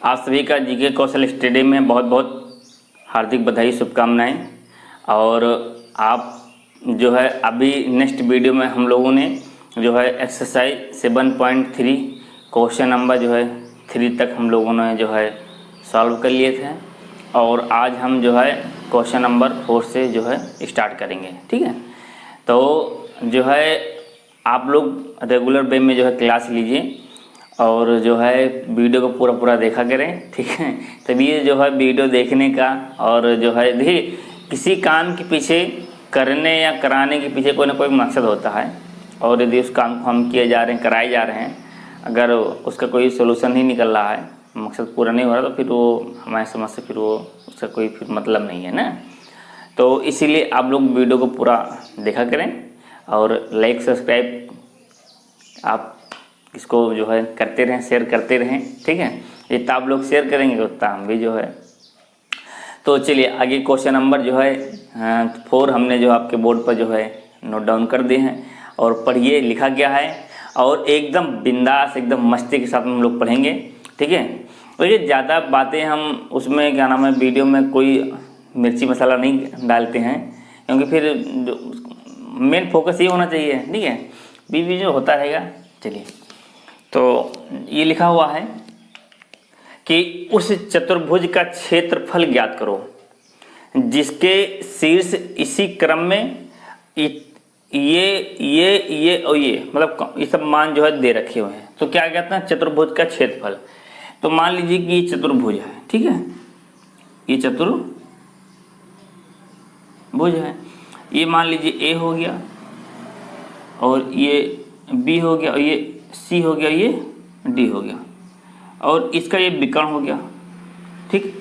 आप सभी का जीके कौशल स्टडी में बहुत बहुत हार्दिक बधाई, शुभकामनाएं। और आप जो है अभी नेक्स्ट वीडियो में हम लोगों ने जो है एक्सरसाइज 7.3 क्वेश्चन नंबर जो है 3 तक हम लोगों ने जो है सॉल्व कर लिए थे, और आज हम जो है क्वेश्चन नंबर 4 से जो है स्टार्ट करेंगे। ठीक है, तो जो है आप लोग रेगुलर वे में जो है क्लास लीजिए और जो है वीडियो को पूरा देखा करें। ठीक है, तभी जो है वीडियो देखने का और जो है देखिए किसी काम के पीछे करने या कराने के पीछे कोई ना कोई मकसद होता है, और यदि उस काम को हम किए जा रहे हैं, कराए जा रहे हैं, अगर उसका कोई सोल्यूशन ही निकल रहा है, मकसद पूरा नहीं हो रहा, तो फिर वो हमारे समझ से फिर वो उसका कोई फिर मतलब नहीं है ना। तो इसीलिए आप लोग वीडियो को पूरा देखा करें और लाइक सब्सक्राइब आप इसको जो है करते रहें, शेयर करते रहें। ठीक है, जितना आप लोग शेयर करेंगे उतना हम भी जो है। तो चलिए आगे क्वेश्चन नंबर जो है 4 हमने जो आपके बोर्ड पर जो है नोट डाउन कर दिए हैं, और पढ़िए लिखा गया है, और एकदम बिंदास एकदम मस्ती के साथ हम लोग पढ़ेंगे। ठीक है, तो ये ज़्यादा बातें हम उसमें क्या नाम है वीडियो में कोई मिर्ची मसाला नहीं डालते हैं, क्योंकि फिर मेन फोकस ये होना चाहिए। ठीक है, बीच जो होता रहेगा। चलिए, तो ये लिखा हुआ है कि उस चतुर्भुज का क्षेत्रफल ज्ञात करो जिसके शीर्ष इसी क्रम में ये और ये मतलब ये सब मान जो है दे रखे हुए हैं। तो क्या कहते हैं चतुर्भुज का क्षेत्रफल। तो मान लीजिए कि ये चतुर्भुज है। ठीक है, ये चतुर्भुज है, ये मान लीजिए ए हो गया, और ये बी हो गया, और ये सी हो गया, ये डी हो गया, और इसका ये विकर्ण हो गया। ठीक,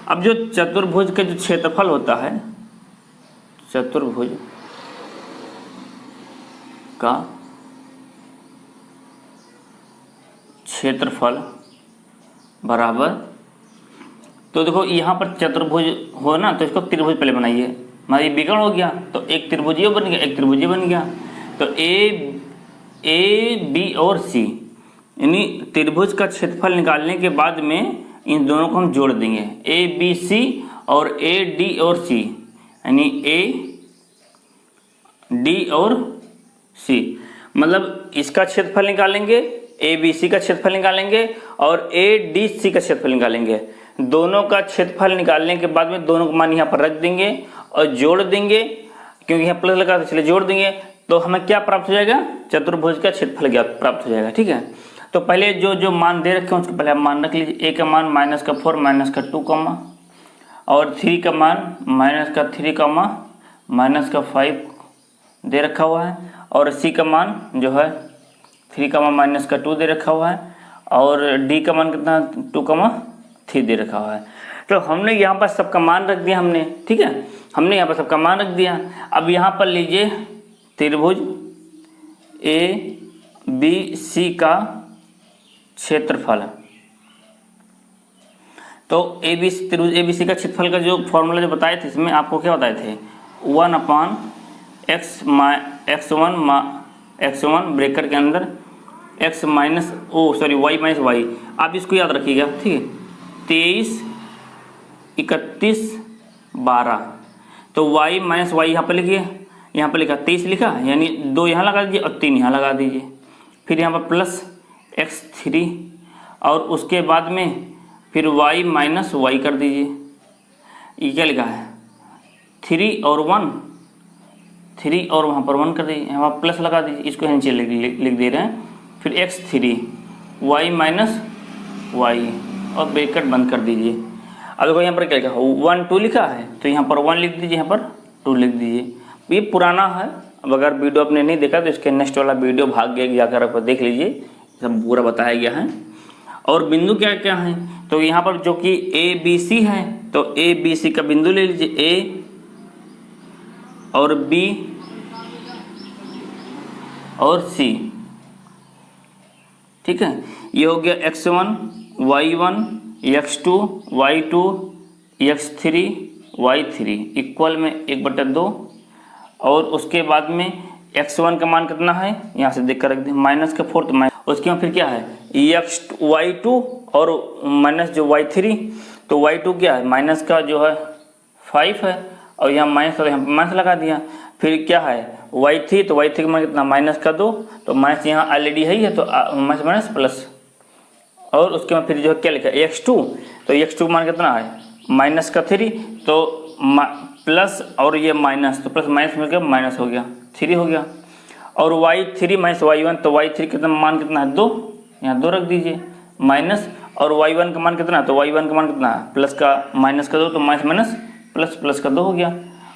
अब जो चतुर्भुज का जो क्षेत्रफल होता है, चतुर्भुज का क्षेत्रफल बराबर, तो देखो यहाँ पर चतुर्भुज हो ना, तो इसको त्रिभुज पहले बनाइए। हमारा ये विकर्ण हो गया, तो एक त्रिभुज ये बन गया, एक त्रिभुज ये बन गया। तो ए बी और सी यानी त्रिभुज का क्षेत्रफल निकालने के बाद में इन दोनों को हम जोड़ देंगे, ए बी सी और ए डी और सी, यानी ए डी और सी, मतलब इसका क्षेत्रफल निकालेंगे, ए बी सी का क्षेत्रफल निकालेंगे और ए डी सी का क्षेत्रफल निकालेंगे। दोनों का क्षेत्रफल निकालने के बाद में दोनों को मान यहाँ पर रख देंगे और जोड़ देंगे, क्योंकि यहाँ प्लस लगा तो इसलिए जोड़ देंगे। तो हमें क्या प्राप्त हो जाएगा, चतुर्भुज का क्षेत्रफल ज्ञात प्राप्त हो जाएगा। ठीक है, तो पहले जो मान दे रखे हैं उसको पहले आप मान रख लीजिए। ए का मान -4 -2 और 3 का मान -3 -5 दे रखा हुआ है, और सी का मान जो है 3 का मान -2 दे रखा हुआ है, और डी का मान कितना 2,3 दे रखा हुआ है। तो हमने यहाँ पर सबका मान रख दिया हमने। ठीक है, हमने यहाँ पर सबका मान रख दिया। अब यहाँ पर लीजिए त्रिभुज ए बी सी का क्षेत्रफल। तो त्रिभुज ए बी सी का क्षेत्रफल का जो फॉर्मूला जो बताए थे, इसमें आपको क्या बताए थे, 1/x1 ब्रैकेट के अंदर y माइनस वाई। आप इसको याद रखिएगा। ठीक है, 23, 31, 12, तो y माइनस वाई यहाँ पर लिखिए, यहाँ पर लिखा 23 लिखा, यानी 2 यहाँ लगा दीजिए और 3 यहाँ लगा दीजिए। फिर यहाँ पर प्लस x3, और उसके बाद में फिर y माइनस वाई कर दीजिए। ये क्या लिखा है 3 और 1, 3 और वहाँ पर 1 कर दीजिए, यहाँ पर प्लस लगा दीजिए, इसको नीचे लिख दे रहे हैं। फिर x3 y माइनस वाई और ब्रैकेट बंद कर दीजिए। अब देखो यहाँ पर क्या लिखा 1 2 लिखा है, तो यहाँ पर 1 लिख दीजिए, यहाँ पर 2 लिख दीजिए। ये पुराना है, अब अगर वीडियो आपने नहीं देखा तो इसके नेक्स्ट वाला वीडियो भाग गया जाकर आप देख लीजिए, सब पूरा बताया गया है। और बिंदु क्या क्या है, तो यहाँ पर जो कि ए बी सी है, तो ए बी सी का बिंदु ले लीजिए, ए और बी और सी। ठीक है, ये हो गया x1 y1 x2 y2 x3 y3 equal में 1/2, और उसके बाद में x1 का मान कितना है यहाँ से देख कर रख दें -4, तो उसके बाद फिर क्या है y2 और माइनस जो y3, तो y2 क्या है माइनस का जो है 5 है और यहाँ माइनस तो यहाँ माइनस लगा दिया। फिर क्या है y3, तो y3 का मान कितना माइनस का 2, तो माइनस यहाँ ऑलरेडी है ही है तो माइनस माइनस प्लस, और उसके बाद फिर जो है क्या लिखा है x2, तो x2 का मान कितना है माइनस का 3, तो प्लस और ये माइनस, तो प्लस माइनस मिलकर माइनस हो गया 3 हो गया। और y3 माइनस y1, तो y3 कितना मान कितना है 2, यहाँ 2 रख दीजिए माइनस, और y1 का मान कितना है, तो y1 का मान कितना है प्लस का माइनस का 2, तो माइनस माइनस प्लस प्लस का 2 हो गया।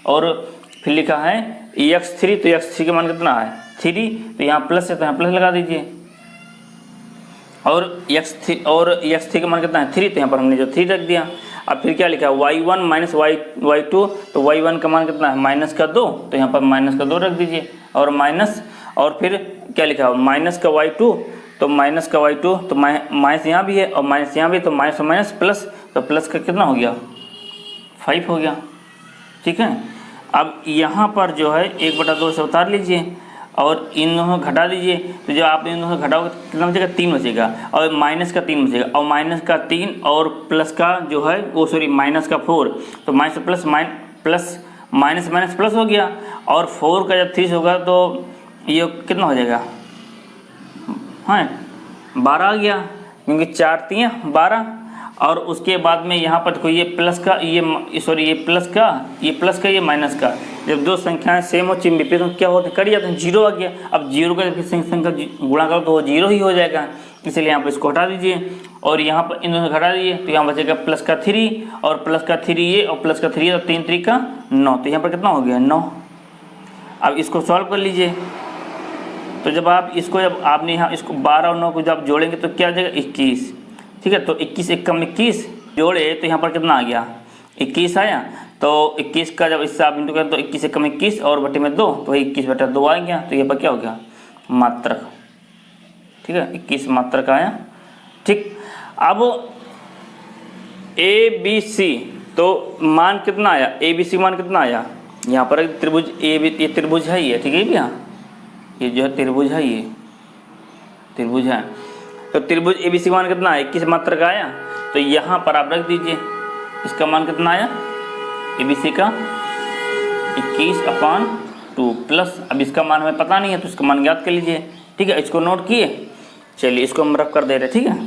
और फिर लिखा है x3, तो x3 का मान कितना है 3, तो यहाँ प्लस है तो यहाँ प्लस लगा दीजिए, और x3 का मान कितना है 3, तो यहाँ पर हमने जो 3 रख दिया। अब फिर क्या लिखा है y1 माइनस y2, तो y1 का मान कितना है माइनस का 2, तो यहाँ पर माइनस का 2 रख दीजिए, और माइनस, और फिर क्या लिखा है माइनस का y2, तो माइनस का y2, तो माइनस यहाँ भी है और माइनस यहाँ भी, तो माइनस और माइनस प्लस, तो प्लस का कितना हो गया 5 हो गया। ठीक है, अब यहाँ पर जो है 1/2 से उतार लीजिए और इन दोनों घटा दीजिए, तो जो आप इन दोनों घटाओगे कितना बचेगा 3 बचेगा, और माइनस का 3 बचेगा, और माइनस का 3 और प्लस का जो है वो सॉरी माइनस का 4, तो minus plus plus minus minus plus हो गया, और 4 का जब 3 होगा तो ये कितना हो जाएगा, हाँ 12 आ गया, क्योंकि 4 3 12। और उसके बाद में यहाँ पर देखो ये प्लस का ये सॉरी ये प्लस का ये माइनस का, जब दो संख्याएं सेम हो चिन्ह विपरीत तो क्या होता है कट जाते हैं, 0 आ गया। अब 0 का जब संख्या गुणा करो तो वो 0 ही हो जाएगा, इसलिए यहाँ पर इसको हटा दीजिए और यहाँ पर इन दोनों घटा दीजिए, तो यहाँ बचेगा प्लस का 3 और प्लस का 3 ये और प्लस का 3 ये, तो 3 3 का 9, तो यहाँ पर कितना हो गया 9। अब इसको सॉल्व कर लीजिए, तो जब आपने यहाँ इसको 12 और 9 को जब जोड़ेंगे तो क्या आ जाएगा 21। ठीक है, तो 21 एक कम 21 जोड़े तो यहाँ पर कितना आ गया 21 आया, तो 21 का जब इससे आप इंटू करें तो 21 एक कम 21 और बटे में 2, तो 21/2 आ गया, तो यहाँ पर क्या हो गया मात्रक। ठीक है, 21 मात्रक आया। ठीक, अब ABC तो मान कितना आया, ABC मान कितना आया, यहाँ पर त्रिभुज ये त्रिभुज है ये, ठीक है भैया, ये जो है त्रिभुज है, ये त्रिभुज है, तो त्रिभुज ABC मान कितना है 21 मात्रक आया, तो यहाँ पर आप रख दीजिए इसका मान कितना आया ABC का 21/2 प्लस, अब इसका मान हमें पता नहीं है तो इसका मान ज्ञात कर लीजिए। ठीक है, इसको नोट किए, चलिए इसको हम रख कर दे रहे। ठीक है,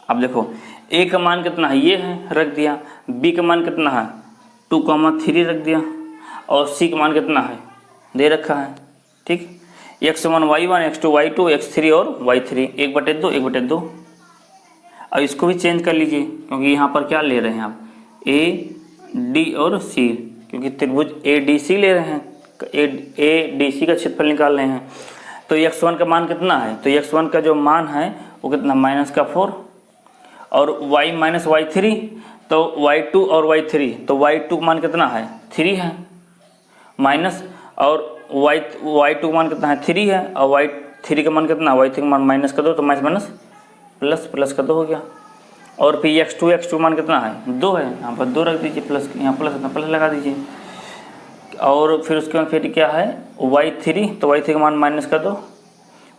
अब देखो A का मान कितना है ये है रख दिया, B का मान कितना है 2,3 रख दिया, और C का मान कितना है दे रखा है। ठीक, x1 y1 x2 y2 x3 और y3 1/2 1/2। अब इसको भी चेंज कर लीजिए क्योंकि यहाँ पर क्या ले रहे हैं आप A D और C, क्योंकि त्रिभुज ADC ले रहे हैं, ADC का क्षेत्रफल निकाल रहे हैं। तो x1 का मान कितना है, तो x1 का जो मान है वो कितना माइनस का 4, और y माइनस y3 तो y2 और y3, तो y2 का मान कितना है 3 है माइनस, और y2 का मान कितना है 3 है, और y3 का मान कितना y3 का मान माइनस का 2, तो माइनस माइनस प्लस प्लस का 2 हो गया। और फिर x2 मान कितना है 2 है, यहाँ पर 2 रख दीजिए प्लस, यहाँ प्लस लगा दीजिए, और फिर उसके बाद फिर क्या है y3, तो y3 का मान माइनस का 2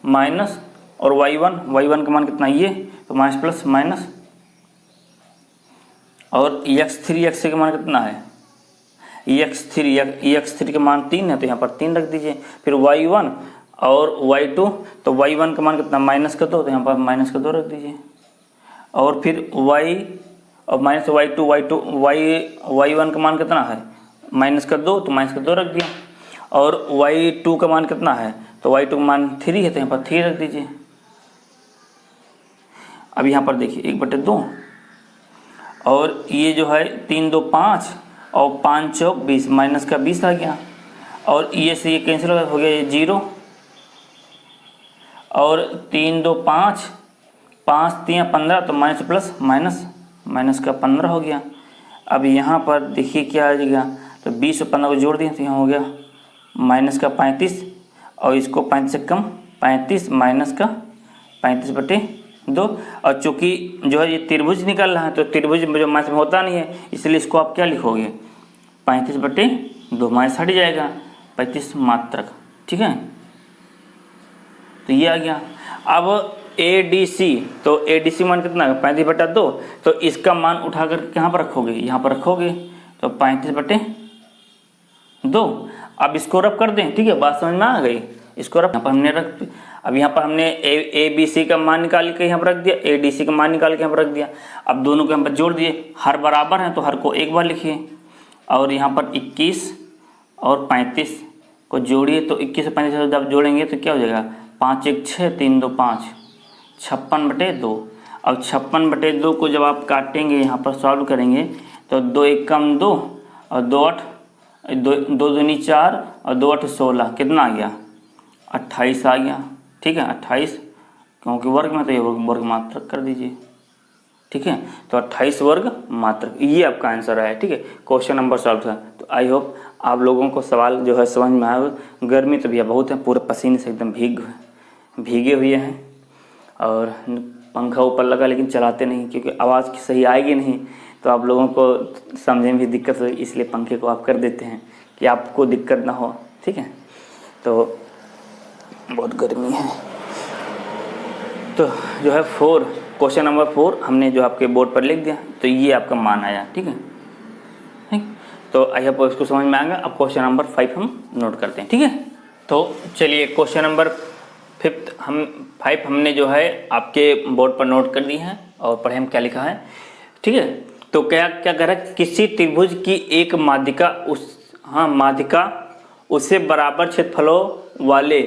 माइनस, और y1 का मान कितना ये, तो माइनस प्लस माइनस, और x3 का मान कितना है x3 का मान 3 है, तो यहाँ पर 3 रख दीजिए। फिर y1 और y2, तो y1 का मान कितना माइनस का 2, तो यहाँ पर माइनस का 2 रख दीजिए, और फिर y और माइनस y1 का मान कितना है माइनस का 2, तो माइनस का 2 रख दिया, और y2 का मान कितना है, तो y2 का मान 3 है, तो यहाँ पर 3 रख दीजिए। अब यहाँ पर देखिए 1/2, और ये जो है 3 2 5 और 5 चौक 20, माइनस का 20 आ गया, और ये से ये कैंसिल हो गया, ये 0, और 3 2 5 5 3 15, तो माइनस प्लस माइनस का 15 हो गया। अब यहाँ पर देखिए क्या आ जाएगा, तो 20 और 15 को जोड़ दिए तो यहाँ हो गया माइनस का 35, और इसको 35 से कम 35 माइनस का 35/2, और चूँकि जो है ये त्रिभुज निकल रहा है तो त्रिभुज जो माइनस में होता नहीं है, इसलिए इसको आप क्या लिखोगे 35/2, माइनस हट जाएगा 35 मात्रक। ठीक है, तो ये आ गया। अब ADC, तो ADC मान कितना है 35/2, तो इसका मान उठाकर कहाँ पर रखोगे, यहाँ पर रखोगे, तो 35/2। अब इसको रब कर दें, ठीक है, बात समझ में आ गई। इसको रब यहाँ पर हमने रख, अब यहाँ पर हमने ABC का मान निकाल के यहाँ पर रख दिया, ADC का मान निकाल के यहाँ पर रख दिया। अब दोनों को यहाँ पर जोड़ दिए, हर बराबर हैं तो हर को एक बार लिखिए, और यहाँ पर 21 और 35 को जोड़िए, तो 21 और 35 जब जोड़ेंगे तो क्या हो जाएगा, 5 1 6 3 2 5, 56/2। अब 56/2 को जब आप काटेंगे, यहाँ पर सॉल्व करेंगे, तो 2 1 कम 2 और 2 8, 2 दूनी 4 और 2 8 16, कितना आ गया 28 आ गया। ठीक है, 28, क्योंकि वर्ग में तो ये वर्ग मात्रक कर दीजिए। ठीक है, तो 28 वर्ग मात्रक, ये आपका आंसर है। ठीक है, क्वेश्चन नंबर सॉल्व था। तो आई होप आप लोगों को सवाल जो है समझ में आया। गर्मी तो भैया बहुत है, पूरे पसीने से एकदम भीगे हुए हैं, और पंखा ऊपर लगा लेकिन चलाते नहीं, क्योंकि आवाज़ की सही आएगी नहीं तो आप लोगों को समझने में भी दिक्कत हो, इसलिए पंखे को आप कर देते हैं कि आपको दिक्कत ना हो। ठीक है, तो बहुत गर्मी है। तो जो है क्वेश्चन नंबर 4 हमने जो आपके बोर्ड पर लिख दिया, तो ये आपका मान आया। ठीक है, तो आई होप इसको समझ में आएगा। अब क्वेश्चन नंबर 5 हम नोट करते हैं। ठीक है, तो चलिए क्वेश्चन नंबर 5 हमने जो है आपके बोर्ड पर नोट कर दी है, और पढ़े हम क्या लिखा है। ठीक है, तो क्या कह रहा है, किसी त्रिभुज की एक माध्यिका उससे बराबर क्षेत्रफलों वाले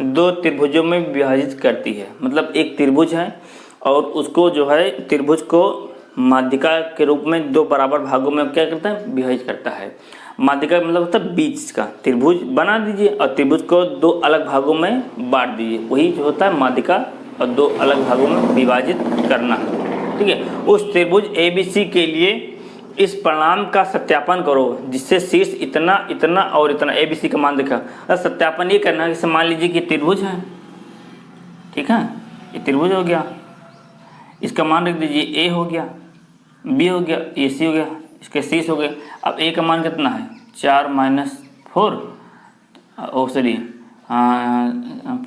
2 त्रिभुजों में विभाजित करती है। मतलब एक त्रिभुज है और उसको जो है त्रिभुज को माध्यिका के रूप में 2 बराबर भागों में क्या करता है, विभाजित करता है। माध्यिका मतलब होता है बीच का, त्रिभुज बना दीजिए और त्रिभुज को 2 अलग भागों में बांट दीजिए, वही जो होता है माध्यिका, और 2 अलग भागों में विभाजित करना। ठीक है, उस त्रिभुज ABC के लिए इस परिणाम का सत्यापन करो, जिससे शीर्ष इतना इतना और इतना ABC का मान देखा। सत्यापन ये करना है कि मान लीजिए कि त्रिभुज है, ठीक है, ये त्रिभुज हो गया, इसका मान रख दीजिए A हो गया, B हो गया, ये C हो गया, इसके शीर्ष हो गए। अब A का मान कितना है 4 - 4,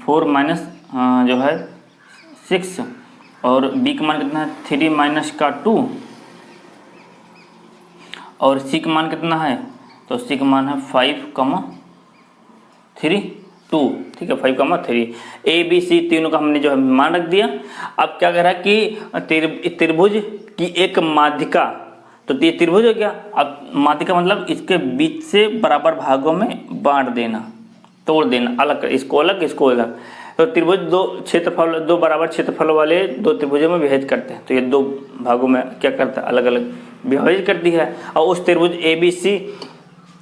4 जो है 6, और B का मान कितना है 3 - 2, और C का मान कितना है, तो C का मान है 5,3 2। ठीक है, 5,3। ABC तीनों का हमने जो है मान रख दिया। अब क्या कह रहा है कि त्रिभुज की एक माध्यिका, तो ये त्रिभुज हो गया। अब माध्यिका मतलब इसके बीच से बराबर भागों में बांट देना, तोड़ देना, अलग, इसको अलग इसको अलग। तो त्रिभुज 2 बराबर क्षेत्रफल वाले 2 त्रिभुजों में विभाजित करते हैं, तो ये 2 भागों में क्या करता है, अलग अलग विभाजित करती है। और उस त्रिभुज ABC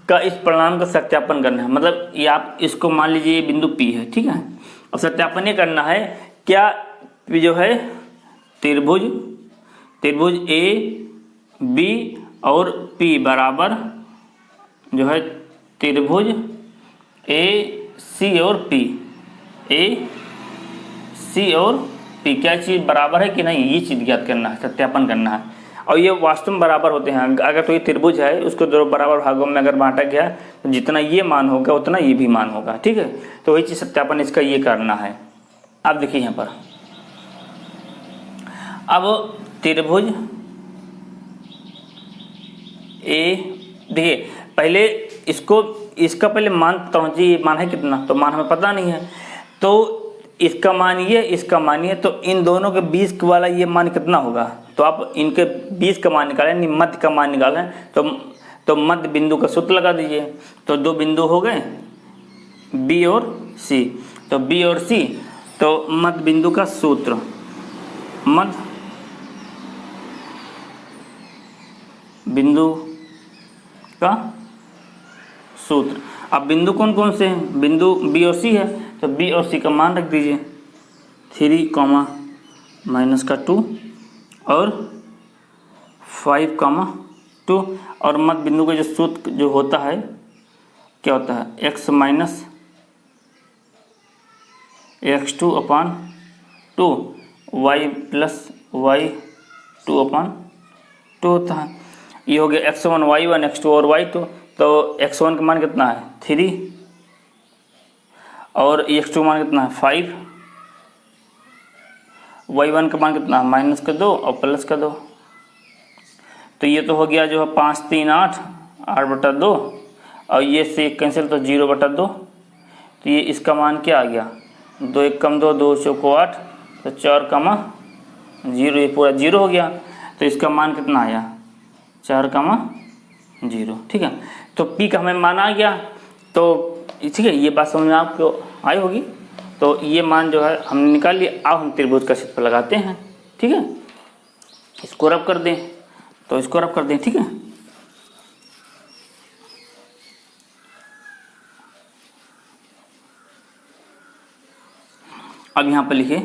का इस परिणाम का सत्यापन करना है। मतलब ये आप इसको मान लीजिए ये बिंदु P है, ठीक है, और सत्यापन ये करना है क्या जो है त्रिभुज AB और P बराबर जो है त्रिभुज AC और P, AC और P क्या चीज़ बराबर है कि नहीं, ये चीज़ ज्ञात करना है, सत्यापन करना है। और ये वास्तव में बराबर होते हैं। अगर तो ये त्रिभुज है, उसको 2 बराबर भागों में अगर बांटा गया तो जितना ये मान होगा उतना ये भी मान होगा। ठीक है, तो वही चीज़ सत्यापन इसका ये करना है। आप देखिए यहाँ पर, अब त्रिभुज देखिए पहले इसका पहले मान समझिए, ये मान है कितना, तो मान हमें पता नहीं है, तो इसका मान ये, इसका मान ये, तो इन दोनों के बीच वाला ये मान कितना होगा, तो आप इनके बीच का मान निकालें, मध्य का मान निकालें, तो मध्य बिंदु का सूत्र लगा दीजिए। तो 2 बिंदु हो गए B और C, तो B और C, तो मध्य बिंदु का सूत्र, मध्य बिंदु का सूत्र। अब बिंदु कौन कौन से हैं, बिंदु B और C है, तो B और C का मान रख दीजिए 3, -2 और 5, 2, और मध्य बिंदु का जो सूत्र जो होता है क्या होता है, x - x2/2 y + y2/2 होता है। ये हो गया x1 y1 x2 और y2, तो x1 का मान कितना है 3 और x2 मान कितना है 5, y1 का मान कितना, माइनस का 2 और प्लस का 2। तो ये तो हो गया जो है 5 3 8, 8/2 और ये से कैंसिल तो 0/2। तो ये इसका मान क्या आ गया, 2 1 कम 2, 2 चौको 8, तो 4 कमा 0, ये पूरा 0 हो गया। तो इसका मान कितना आया, 4 कमा 0। ठीक है, तो पी का हमें मान आ गया। तो ठीक है, ये बात समझ में आपको आई होगी। तो ये मान जो है हमने निकाल लिया। अब हम त्रिभुज का क्षेत्रफल लगाते हैं। ठीक है, इसको रब कर दें, तो इसको रब कर दें। ठीक है, अब यहाँ पर लिखे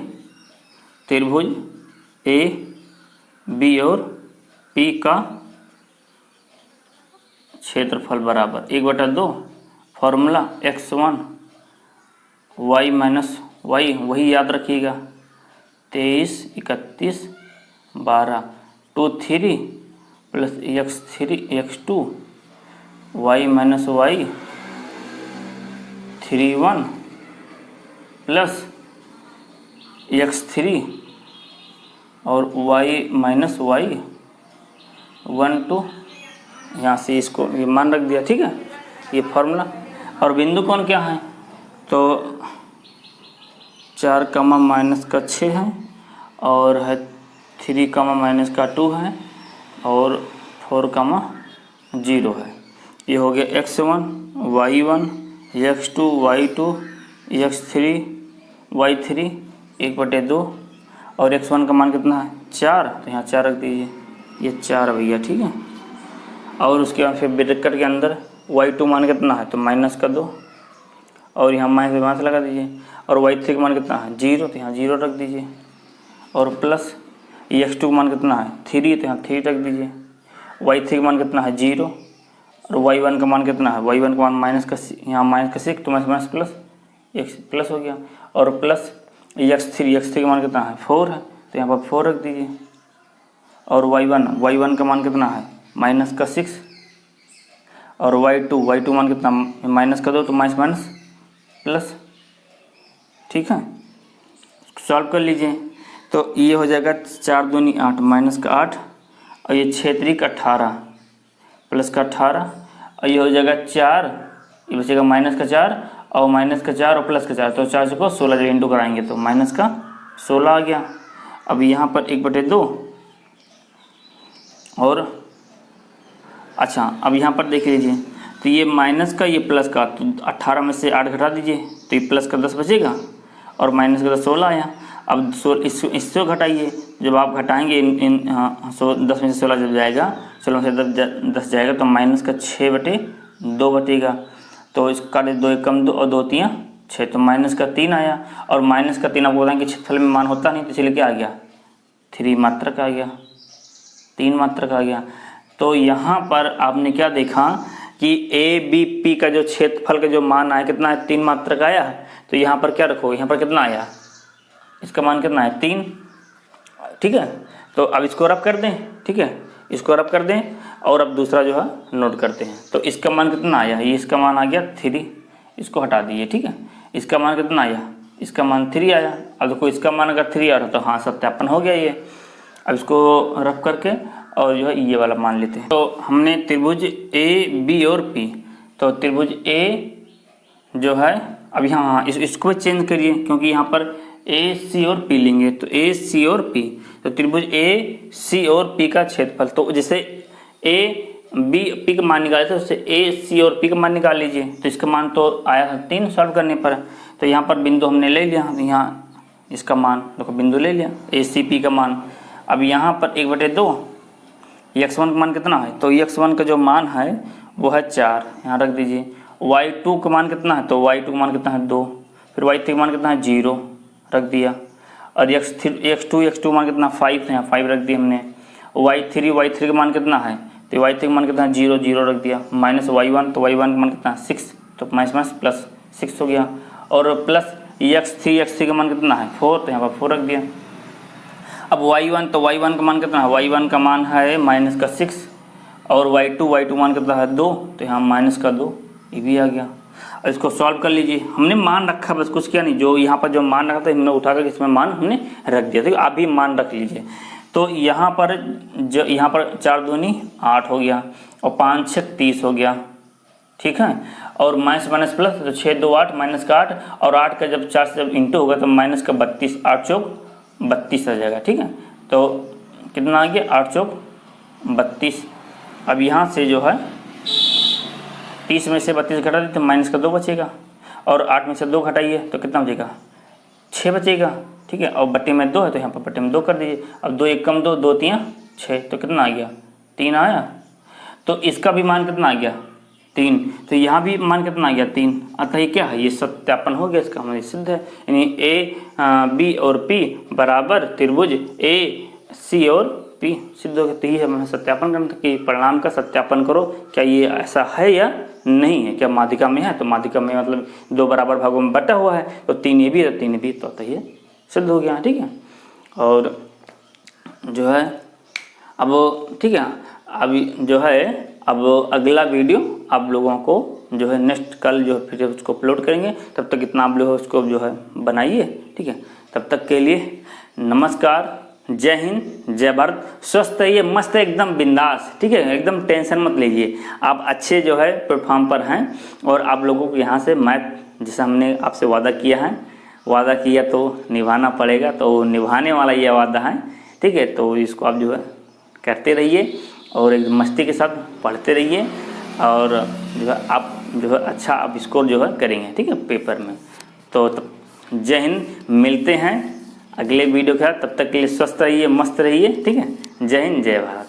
त्रिभुज ए बी और पी का क्षेत्रफल बराबर 1/2 formula x1 y minus Y, वही याद रखिएगा, 23 31 12 2 3 plus x3 x2 y minus y 3 1 plus x3 और y माइनस वाई 1 2। यहाँ से इसको ये मान रख दिया। ठीक है, ये फॉर्मूला। और बिंदु कौन क्या है, तो 4 कमा माइनस का 6 है और है 3 कमा माइनस का 2 है और 4 कमा 0 है। ये हो गया x1 y1 x2 y2 x3 y3 1/2 और x1 का मान कितना है 4, तो यहाँ 4 रख दीजिए, ये 4 भैया। ठीक है, और उसके बाद फिर ब्रैकेट के अंदर y2 मान कितना है, तो माइनस का 2 और यहाँ माइनस लगा दीजिए। और y3 का मान कितना है 0, तो यहाँ 0 रख दीजिए। और प्लस x2 का मान कितना है 3, तो यहाँ 3 रख दीजिए। y3 का मान कितना है 0 और y1 का मान कितना है, y1 का मान माइनस का, यहाँ माइनस का 6, तो माइनस प्लस x प्लस हो गया। और प्लस x3 का मान कितना है 4 है, तो यहाँ पर 4 रख दीजिए। और y1 का मान कितना है माइनस का 6 और y2 मान कितना माइनस का 2, तो माइनस प्लस। ठीक है, सॉल्व कर लीजिए। तो ये हो जाएगा 4 दूनी 8 माइनस का 8 और ये 6 3 18 प्लस का 18 और ये हो जाएगा 4, ये बचेगा माइनस का 4 और माइनस का 4 और प्लस का 4, तो 4 को 16 जब इंटू कराएंगे तो माइनस का 16 आ गया। अब यहाँ पर 1/2 और अच्छा, अब यहाँ पर देख लीजिए, तो ये माइनस का ये प्लस का, तो 18 में से 8 घटा दीजिए तो ये प्लस का 10 बचेगा और माइनस का 16 आया। अब इससे घटाइए, जब आप घटाएंगे इन 10 में से 16 जब जाएगा, 16 में से 10 जाएगा तो माइनस का 6/2 बचेगा। तो इसका 2 1 कम 2 और 2 3 6, तो माइनस का 3 आया। और माइनस का 3 आपको बताएं कि क्षेत्रफल में मान होता नहीं, तो इसलिए क्या आ गया 3 मात्रक आ गया, 3 मात्रक आ गया। तो यहाँ पर आपने क्या देखा कि ए बी पी का जो क्षेत्रफल का जो मान आया कितना है, 3 मात्रक आया है। तो यहाँ पर क्या रखोगे, यहाँ पर कितना आया, इसका मान कितना है 3। ठीक है, तो अब इसको रब कर दें। ठीक है, इसको रब कर दें और अब दूसरा जो है नोट करते हैं। तो इसका मान कितना आया, ये इसका मान आ गया 3, इसको हटा दीजिए। ठीक है, इसका मान कितना आया, इसका मान 3 आया। अब देखो इसका मान अगर 3 आ रहा तो हाँ सत्यापन हो गया ये। अब इसको रब करके और जो है ये वाला मान लेते हैं। तो हमने त्रिभुज ए बी और पी, तो त्रिभुज ए जो है अब यहाँ इसको भी चेंज करिए, क्योंकि यहाँ पर ए सी और पी लेंगे, तो ए सी और पी, तो त्रिभुज ए सी और पी का क्षेत्रफल, तो जैसे ए बी पी का मान निकाले थे उससे ए सी और पी का मान निकाल लीजिए। तो इसका मान तो आया था 3 सॉल्व करने पर। तो यहाँ पर बिंदु हमने ले लिया, यहाँ इसका मान देखो बिंदु ले लिया ए सी पी का मान। अब यहाँ पर 1/2 x1 का मान कितना है, तो x1 का जो मान है वो है 4, यहाँ रख दीजिए। y2 का मान कितना है, तो y2 का मान कितना है 2, फिर y3 का मान कितना है 0 रख दिया। और x2 का मान कितना 5 है, यहाँ 5 रख दिया हमने। y3 का मान कितना है, तो y3 का मान कितना है 0 0 रख दिया। माइनस y1, तो y1 का मान कितना है 6, तो माइनस प्लस 6 हो गया। और प्लस x3 का मान कितना है 4, तो यहाँ पर 4 रख दिया। अब y1, तो y1 का मान कितना है, y1 का मान है माइनस का 6 और y2 मान कितना है 2, तो यहाँ माइनस का 2, ये भी आ गया। और इसको सॉल्व कर लीजिए। हमने मान रखा, बस कुछ किया नहीं, जो यहाँ पर जो मान रखा था हमने उठा कर इसमें मान हमने रख दिया। तो आप भी मान रख लीजिए। तो यहाँ पर 4 दूनी 8 हो गया और 5 6 30 हो गया, ठीक है। और माइनस माइनस प्लस, तो 6 2 8 माइनस का 8, और 8 का जब 4 से जब इंटू होगा तो माइनस का 32, 8 चौक 32 आ जाएगा, ठीक है। तो कितना आ गया, 8 चौक 32। अब यहाँ से जो है 30 में से 32 घटा दें तो माइनस का 2 बचेगा, और 8 में से 2 घटाइए तो कितना बचेगा, 6 बचेगा, ठीक है। और बट्टे में 2 है तो यहाँ पर बट्टे में 2 कर दीजिए। अब 2 1 कम 2, 2 3 6, तो कितना आ गया, 3 आया। तो इसका भी मान कितना आ गया, 3। तो यहाँ भी मान कितना आ गया, 3। अतः ये क्या है, ये सत्यापन हो गया, इसका हमारे सिद्ध है। यानी A B और P बराबर त्रिभुज AC और P सिद्ध हो गया। तो ये हमें सत्यापन करना था कि परिणाम का सत्यापन करो, क्या ये ऐसा है या नहीं है, क्या माध्यिका में है। तो माध्यिका में मतलब 2 बराबर भागों में बटा हुआ है, तो 3 ये भी है 3 भी, तो ये सिद्ध हो गया, ठीक है। और जो है अब ठीक है, अभी जो है अब अगला वीडियो आप लोगों को जो है नेक्स्ट कल जो है फिर उसको अपलोड करेंगे। तब तक इतना आप लोग उसको जो है बनाइए, ठीक है। तब तक के लिए नमस्कार, जय हिंद, जय भारत। स्वस्थ रहिए, मस्त एकदम बिंदास, ठीक है। एकदम टेंशन मत लीजिए, आप अच्छे जो है प्लेटफॉर्म पर हैं। और आप लोगों को यहाँ से मैथ जैसा हमने आपसे वादा किया तो निभाना पड़ेगा, तो निभाने वाला ये वादा है, ठीक है। तो इसको आप जो है करते रहिए और एक मस्ती के साथ पढ़ते रहिए, और जो है आप जो है अच्छा आप स्कोर जो है करेंगे, ठीक है, पेपर में। तो जय हिंद, मिलते हैं अगले वीडियो के साथ। तब तक के लिए स्वस्थ रहिए, मस्त रहिए, ठीक है। जय हिंद, जय भारत।